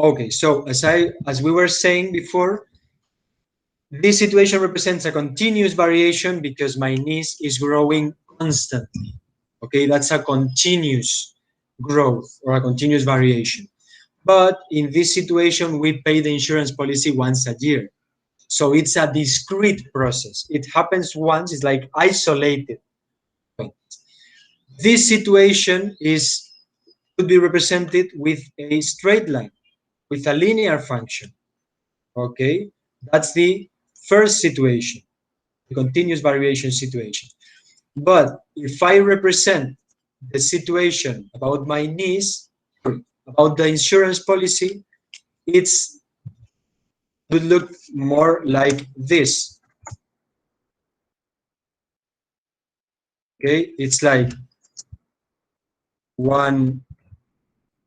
Okay, so as we were saying before, this situation represents a continuous variation because my niece is growing constantly. Okay, that's a continuous growth or a continuous variation. But in this situation, we pay the insurance policy once a year. So it's a discrete process. It happens once, it's like isolated. This situation could be represented with a straight line, with a linear function. Okay, that's the first situation, the continuous variation situation. But if I represent the situation about my niece, about the insurance policy, it would look more like this. Okay, it's like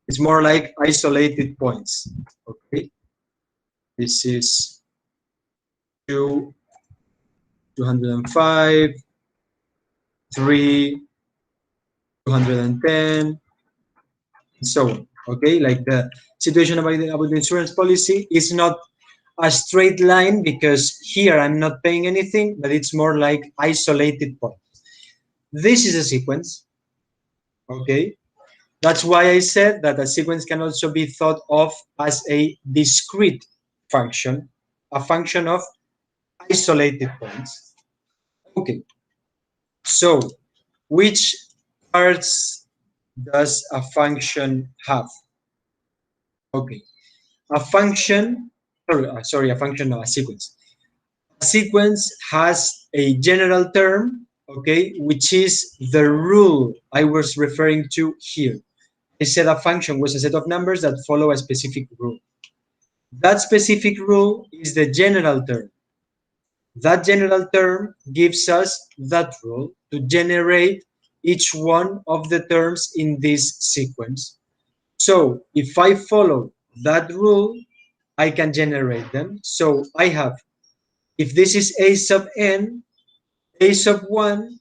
it's more like isolated points. Okay, this is 205, 3, 210, and so on. Okay, like the situation about the insurance policy is not a straight line because here I'm not paying anything, but it's more like isolated points. This is a sequence. Okay, that's why I said that a sequence can also be thought of as a discrete function, a function of isolated points. Okay, so which parts does a function have? Okay, a function, a function, no, a sequence. A sequence has a general term, okay, which is the rule I was referring to here. I said a function was a set of numbers that follow a specific rule. That specific rule is the general term. That general term gives us that rule to generate each one of the terms in this sequence. So if I follow that rule, I can generate them. So I have, if this is a sub n, a sub 1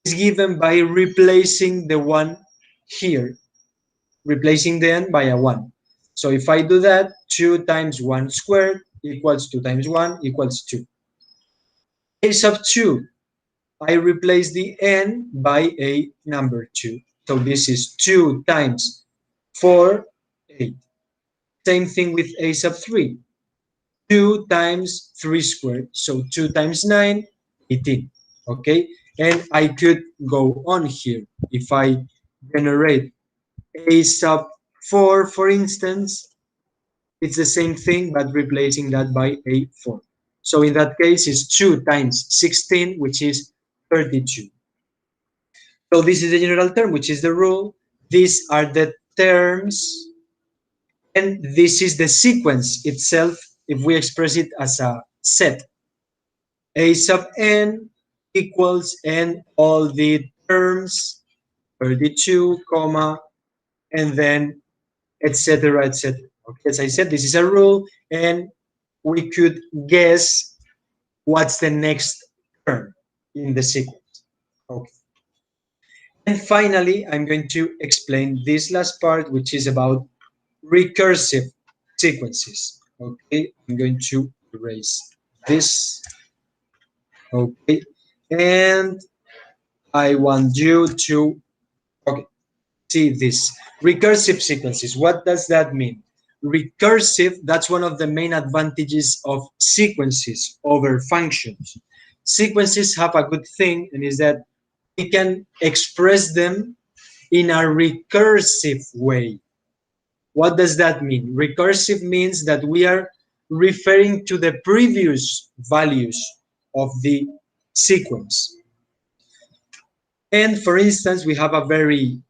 is given by replacing the 1 here, replacing the n by a 1. So if I do that, 2 times 1 squared equals 2 times 1 equals 2. A sub 2, I replace the n by a number 2. So this is 2 times 4, 8. Same thing with a sub 3. 2 times 3 squared. So 2 times 9, 18. Okay? And I could go on here. If I generate a sub 4, for instance, it's the same thing, but replacing that by a 4. So in that case, it's 2 times 16, which is 32. So this is the general term, which is the rule. These are the terms, and this is the sequence itself if we express it as a set. A sub n equals n all the terms, 32, comma, and then etc., etc. Okay, as I said, this is a rule, and we could guess what's the next term in the sequence. Okay. And finally, I'm going to explain this last part, which is about recursive sequences. Okay, I'm going to erase this. Okay, and I want you to, okay, see this. Recursive sequences, what does that mean? Recursive, that's one of the main advantages of sequences over functions. Sequences have a good thing, and is that we can express them in a recursive way. What does that mean? Recursive means that we are referring to the previous values of the sequence. And for instance, we have a very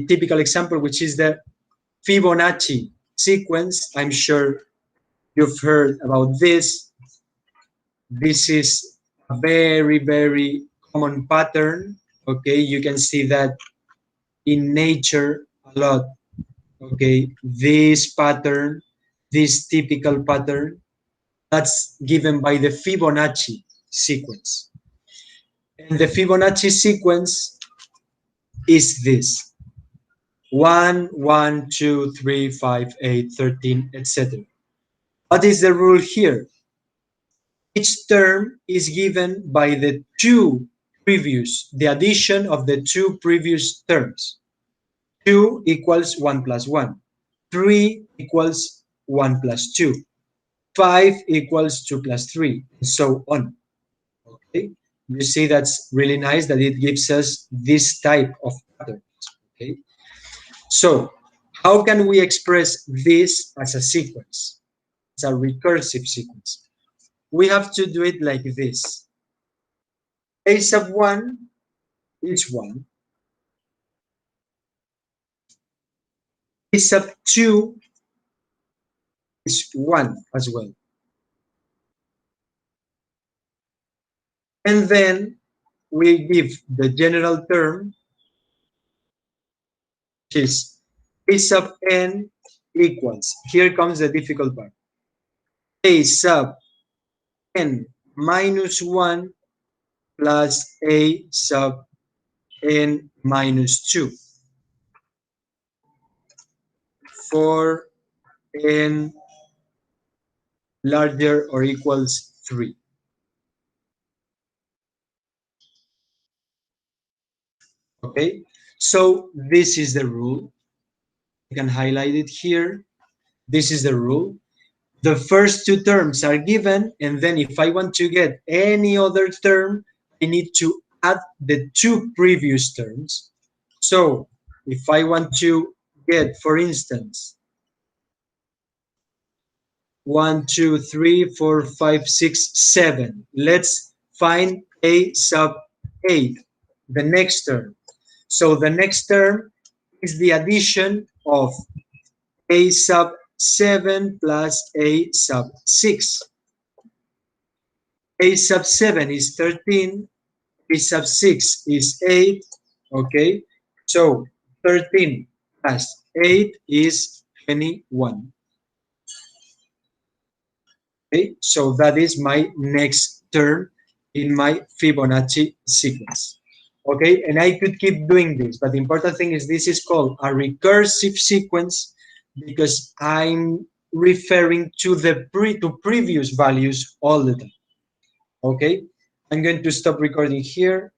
typical example, which is the Fibonacci sequence. I'm sure you've heard about this. This is a very, very common pattern. Okay, you can see that in nature a lot. Okay, this pattern, this typical pattern, that's given by the Fibonacci sequence. And the Fibonacci sequence is this. 1, 1, 2, 3, 5, 8, 13, etc. What is the rule here? Each term is given by the addition of the two previous terms. 2 equals 1 plus 1. 3 equals 1 plus 2. 5 equals 2 plus 3, and so on. Okay? You see that's really nice that it gives us this type of patterns. Okay? So, how can we express this as a sequence? It's a recursive sequence. We have to do it like this. A sub 1 is 1. A sub 2 is 1 as well. And then we give the general term, which is A sub n equals, here comes the difficult part, A sub n minus 1 plus A sub n minus 2 for n larger or equals 3. Okay, so this is the rule. You can highlight it here. This is the rule. The first two terms are given, and then if I want to get any other term, I need to add the two previous terms. So if I want to get, for instance, 1, 2, 3, 4, 5, 6, 7. Let's find A sub 8, the next term. So the next term is the addition of A sub 7 plus A sub 6. A sub 7 is 13, A sub 6 is 8, okay? So 13 plus 8 is 21. Okay, so that is my next term in my Fibonacci sequence. Okay, and I could keep doing this, but the important thing is this is called a recursive sequence because I'm referring to the previous values all the time. Okay, I'm going to stop recording here.